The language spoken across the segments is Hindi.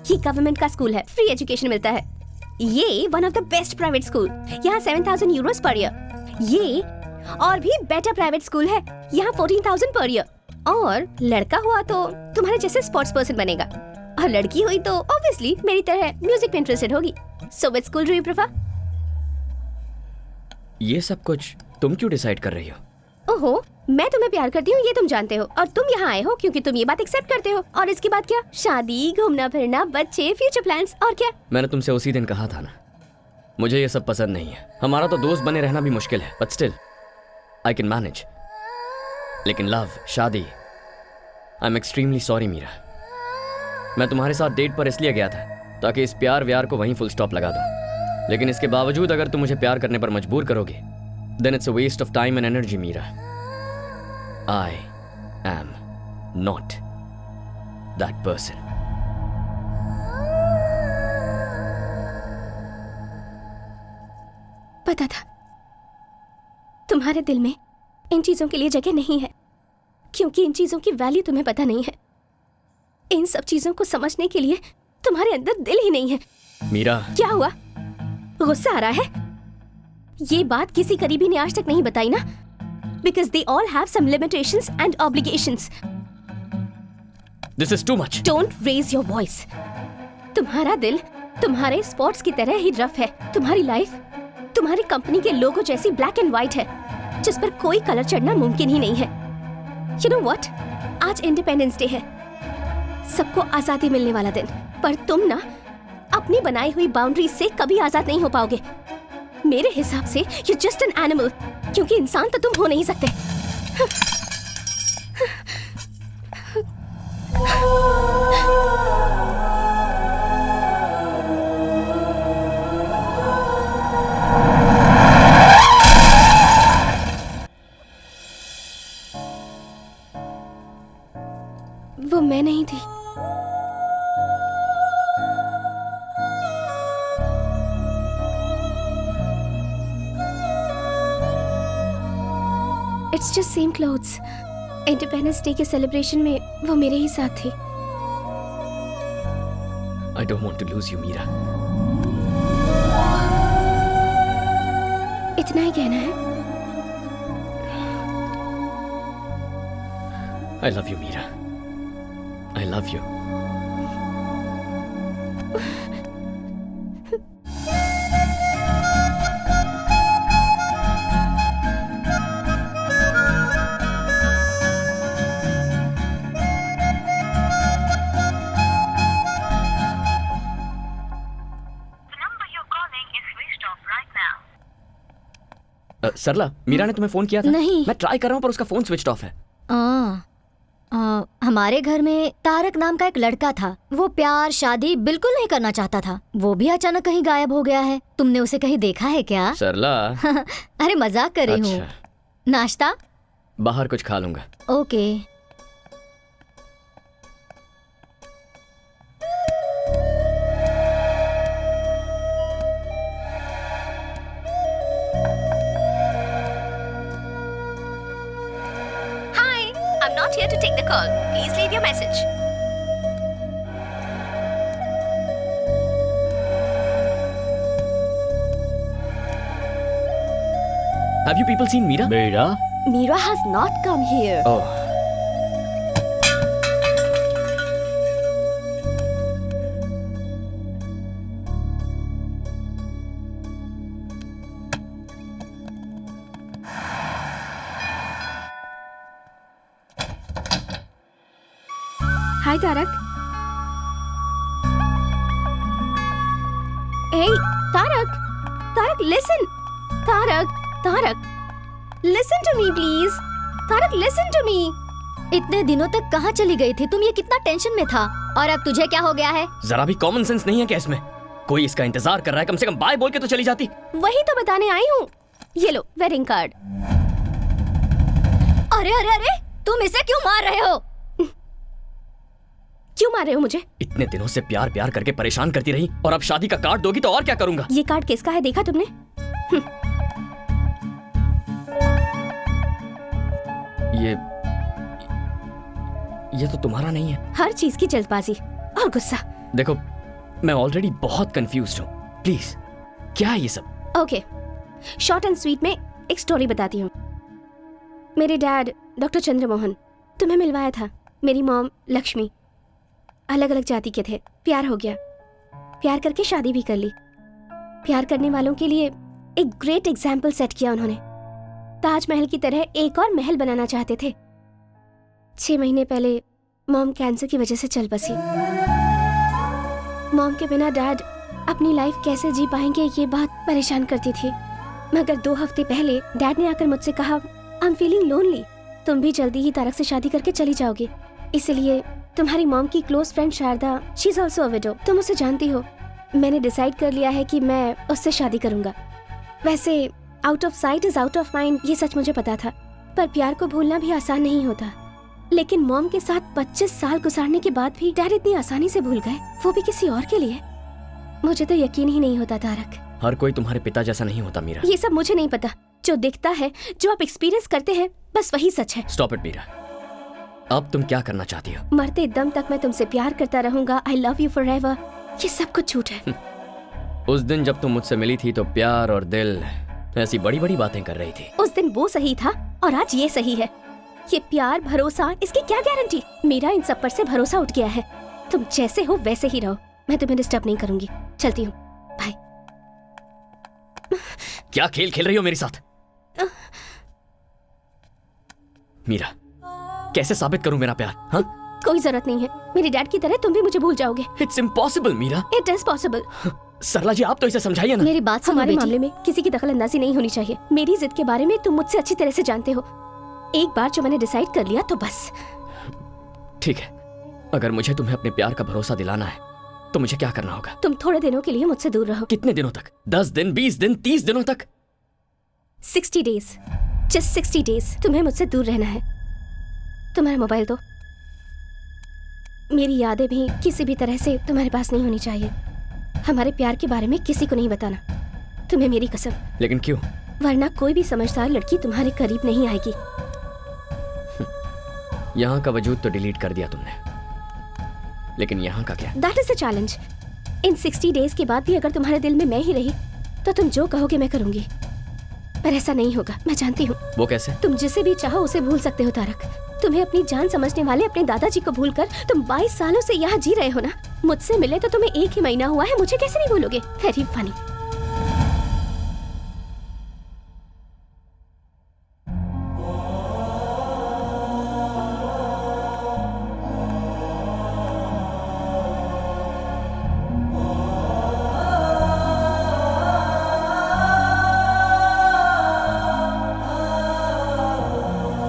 ये गवर्नमेंट का स्कूल है, फ्री एजुकेशन मिलता है। ये one of the best private school, यहाँ 7,000 यूरोस पर ईयर। ये और भी बेटर प्राइवेट स्कूल है, यहाँ 14,000 पर ईयर। और लड़का हुआ तो तुम्हारे जैसे स्पोर्ट्स पर्सन बनेगा, और लड़की हुई तो ऑब्वियसली मेरी तरह म्यूजिक में इंटरेस्टेड होगी। So which school do you prefer? ये सब कुछ तुम क्यों डिसाइड कर रही हो? ओहो, मैं तुम्हें प्यार करती हूँ ये तुम जानते हो, और तुम यहाँ आए हो क्योंकि तुम ये बात एक्सेप्ट करते हो। और इसके बाद क्या? शादी, घूमना फिरना, बच्चे, फ्यूचर प्लान्स, और क्या? मैंने तुमसे उसी दिन कहा था ना, मुझे ये सब पसंद नहीं है। हमारा तो दोस्त बने रहना भी मुश्किल है, but still I can manage. लेकिन लव, शादी, I am extremely sorry Meera. मैं तुम्हारे साथ डेट पर इसलिए गया था ताकि इस प्यार व्यार को वहीं फुल स्टॉप लगा दूं। लेकिन इसके बावजूद अगर तुम मुझे प्यार करने पर मजबूर करोगे, then it's a waste of time and energy, Meera. I am not that person. पता था तुम्हारे दिल में इन चीजों के लिए जगह नहीं है, क्योंकि इन चीजों की वैल्यू तुम्हें पता नहीं है। इन सब चीजों को समझने के लिए तुम्हारे अंदर दिल ही नहीं है। मीरा, क्या हुआ? गुस्सा आ रहा है? ये बात किसी करीबी ने आज तक नहीं बताई ना, because they all have some limitations and obligations. This is too much. Don't raise your voice. तुम्हारा दिल तुम्हारे स्पॉट्स की तरह ही रफ है। तुम्हारी लाइफ तुम्हारी कंपनी के लोगो जैसी ब्लैक एंड व्हाइट है, जिस पर कोई कलर चढ़ना मुमकिन ही नहीं है। You know what? आज इंडिपेंडेंस डे है, सबको आजादी मिलने वाला दिन, पर तुम ना अपनी बनाई हुई बाउंड्रीज से कभी आजाद नहीं हो पाओगे। मेरे हिसाब से you're just an animal, क्योंकि इंसान तो तुम हो नहीं सकते। वो मैं नहीं थी। It's just same clothes. Independence day के सेलिब्रेशन में वो मेरे ही साथ थी। I don't want to lose you, Meera. इतना ही कहना है? I love you, Meera. I love you. सरला, मीरा ने तुम्हें फोन किया था? नहीं। मैं ट्राई कर रहा हूँ पर उसका फोन स्विच ऑफ है। हमारे घर में तारक नाम का एक लड़का था, वो प्यार शादी बिल्कुल नहीं करना चाहता था। वो भी अचानक कहीं गायब हो गया है। तुमने उसे कहीं देखा है क्या? सरला। अरे मजाक कर रही हूँ। नाश्ता? बाहर कुछ खा लूंगा। Okay. I'm not here to take the call. Please leave your message. Have you people seen Meera? Meera? Meera has not come here. Oh. Hi, Tarak. Hey, Tarak. Tarak, listen. Tarak. Listen to me, please. Tarak, listen to me. इतने दिनों तक कहाँ चली गई थी तुम? ये कितना टेंशन में था, और अब तुझे क्या हो गया है? जरा भी कॉमन सेंस नहीं है क्या इसमें? कोई इसका इंतजार कर रहा है, कम से कम बाय बोल के तो चली जाती। वही तो बताने आई हूँ। ये लो वेडिंग कार्ड। अरे अरे अरे, तुम इसे क्यों मार रहे हो? क्यों मार रहे हो मुझे? इतने दिनों से प्यार प्यार करके परेशान करती रही, और अब शादी का कार्ड दोगी तो और क्या करूंगा? ये कार्ड किसका है देखा तुमने? ये तो तुम्हारा नहीं है। हर चीज की जल्दबाजी और गुस्सा। देखो, मैं ऑलरेडी बहुत कंफ्यूज्ड हूँ। प्लीज, क्या है ये सब? ओके, शॉर्ट एंड स्वीट में एक स्टोरी बताती हूँ। मेरे डैड डॉक्टर चंद्रमोहन, तुम्हें मिलवाया था। मेरी मॉम लक्ष्मी, अलग अलग जाति के थे। प्यार हो गया, प्यार करके शादी भी कर ली। प्यार करने वालों के लिए एक ग्रेट एग्जाम्पल सेट किया उन्होंने। ताजमहल की तरह एक और महल बनाना चाहते थे। 6 महीने पहले मॉम कैंसर की वजह से चल बसी। मॉम के बिना डैड अपनी लाइफ कैसे जी पाएंगे, ये बात परेशान करती थी। मगर 2 हफ्ते पहले डैड ने आकर मुझसे कहा, आई एम फीलिंग लोनली, तुम भी जल्दी ही तारक से शादी करके चली जाओगी। इसलिए तुम्हारी मॉम की close friend Sharda, she is also a widow, तुम उसे जानती हो। मैंने डिसाइड कर लिया है कि मैं उससे शादी करूंगा। वैसे out of site is out of mind, ये सच मुझे पता था, पर प्यार को भूलना भी आसान नहीं होता। लेकिन मॉम के साथ 25 साल गुजारने के बाद भी डैड इतनी आसानी से भूल गए, वो भी किसी और के लिए। मुझे तो यकीन ही नहीं होता तारक। हर कोई तुम्हारे पिता जैसा नहीं होता मीरा। ये सब मुझे नहीं पता। जो दिखता है, जो आप एक्सपीरियंस करते हैं, बस वही सच है। Stop it Meera. अब तुम क्या करना चाहती हो? मरते दम तक मैं तुमसे प्यार करता रहूंगा, आई लव यू फॉरएवर, ये सब कुछ झूठ है। उस दिन जब तुम मुझसे मिली थी तो प्यार और दिल ऐसी बड़ी बड़ी बातें कर रही थी। उस दिन वो सही था और आज ये सही है। ये प्यार, भरोसा, इसकी क्या गारंटी? मेरा इन सब पर से भरोसा उठ गया है। तुम जैसे हो वैसे ही रहो, मैं तुम्हें डिस्टर्ब नहीं करूंगी। चलती हूँ, बाय। क्या खेल खेल रही हो मेरे साथ? मीरा, कैसे साबित करूं मेरा प्यार? हाँ, कोई जरूरत नहीं है। मेरे डैड की तरह तुम भी मुझे भूल जाओगे। It's impossible Meera. It is possible. Sarla ji, आप तो इसे समझाइए ना। मेरी बात सुनो हमारे बेटी। मामले में किसी की दखलंदाजी नहीं होनी चाहिए। मेरी जिद के बारे में तुम मुझसे अच्छी तरह से जानते हो। एक बार जो मैंने डिसाइड कर लिया तो बस। ठीक है, अगर मुझे तुम्हें अपने प्यार का भरोसा दिलाना है तो मुझे क्या करना होगा? तुम थोड़े दिनों के लिए मुझसे दूर रहो। कितने दिनों तक? 10 दिन, 20 दिन, 30 दिनों तक? 60 डेज, जस्ट 60 डेज तुम्हें मुझसे दूर रहना है। तुम्हारा मोबाइल दो। मेरी यादें भी किसी भी तरह से तुम्हारे पास नहीं होनी चाहिए। हमारे प्यार के बारे में किसी को नहीं बताना, तुम्हें मेरी कसम। लेकिन क्यों? वरना कोई भी समझदार लड़की तुम्हारे करीब नहीं आएगी। यहाँ का वजूद तो डिलीट कर दिया तुमने, लेकिन यहाँ का क्या? That is the challenge. In 60 days के बाद भी अगर तुम्हारे दिल में मैं ही रही तो तुम जो कहोगे मैं करूंगी। पर ऐसा नहीं होगा, मैं जानती हूँ। वो कैसे? तुम जिसे भी चाहो उसे भूल सकते हो तारक। तुम्हें अपनी जान समझने वाले अपने दादाजी को भूलकर तुम 22 सालों से यहाँ जी रहे हो ना। मुझसे मिले तो तुम्हें 1 ही महीना हुआ है, मुझे कैसे नहीं भूलोगे? Very funny.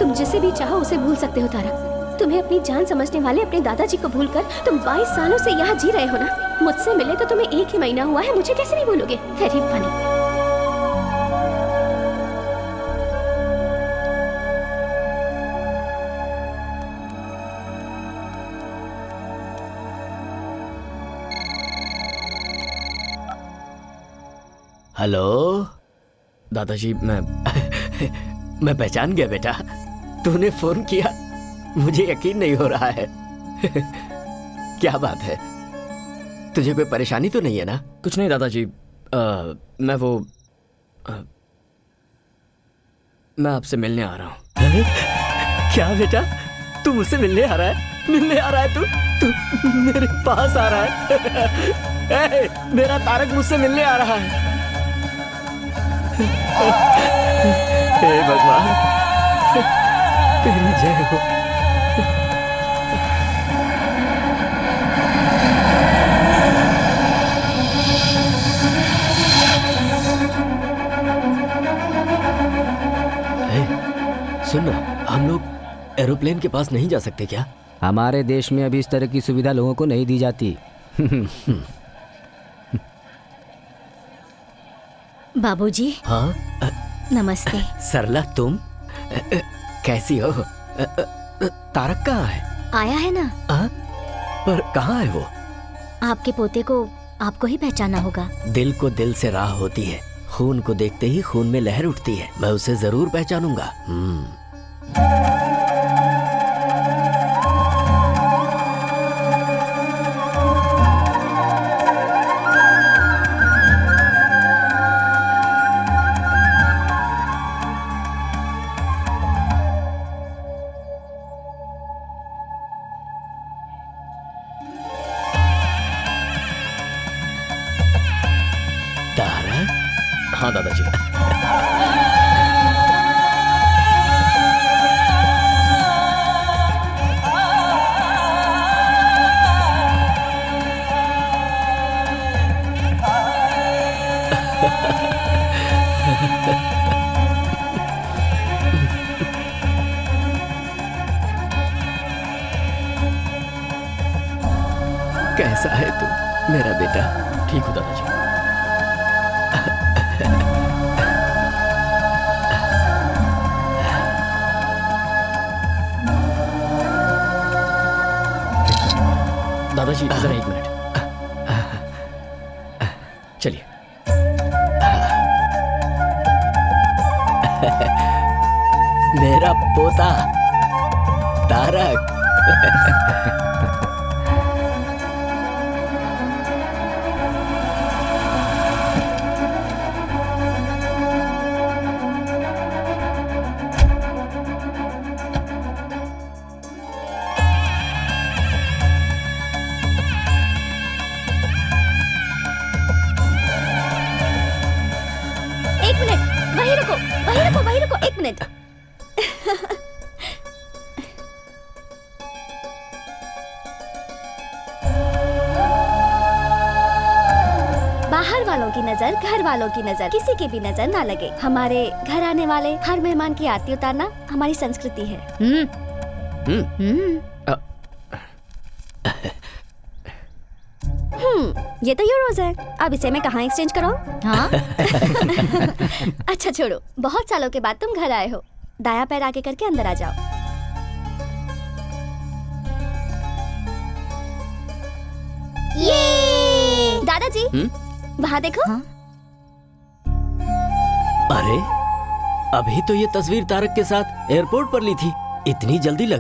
तुम जिसे भी चाहो उसे भूल सकते हो तारक। तुम्हें अपनी जान समझने वाले अपने दादाजी को भूलकर तुम 22 सालों से यहाँ जी रहे हो ना। मुझसे मिले तो तुम्हें 1 ही महीना हुआ है, मुझे कैसे नहीं भूलोगे? Very funny. हेलो दादाजी, मैं पहचान गया बेटा, तूने फोन किया, मुझे यकीन नहीं हो रहा है। क्या बात है, तुझे कोई परेशानी तो नहीं है ना? कुछ नहीं दादाजी, मैं आपसे मिलने आ रहा हूँ। क्या बेटा, तू मुझसे मिलने आ रहा है? मिलने आ रहा है तू मेरे पास आ रहा है? मेरा तारक मुझसे मिलने आ रहा है। हे भगवान, तेरी जय हो। सुन ना, हम लोग एरोप्लेन के पास नहीं जा सकते क्या? हमारे देश में अभी इस तरह की सुविधा लोगों को नहीं दी जाती। बाबूजी। हाँ नमस्ते। सरला, तुम कैसी हो? तारक कहाँ है? आया है ना। पर कहाँ है वो? आपके पोते को आपको ही पहचाना होगा। दिल को दिल से राह होती है, खून को देखते ही खून में लहर उठती है। मैं उसे जरूर पहचानूंगा। हाँ दादाजी। कैसा है तू मेरा बेटा? ठीक हो दादाजी। दादाजी जरा एक मिनट, चलिए। मेरा पोता तारक। एक मिनट, वहीं रुको, वहीं रुको, वहीं रुको, एक मिनट। बाहर वालों की नजर, घर वालों की नजर, किसी की भी नजर ना लगे। हमारे घर आने वाले हर मेहमान की आरती उतारना हमारी संस्कृति है। ये तो यूरोज है। अब इसे मैं कहाँ एक्सचेंज कराऊं? हाँ? अच्छा छोड़ो, बहुत सालों के बाद तुम घर आए हो। दायां पैर आगे करके अंदर आ जाओ। ये दादाजी, वहाँ देखो। हाँ? अरे अभी तो ये तस्वीर तारक के साथ एयरपोर्ट पर ली थी, इतनी जल्दी लग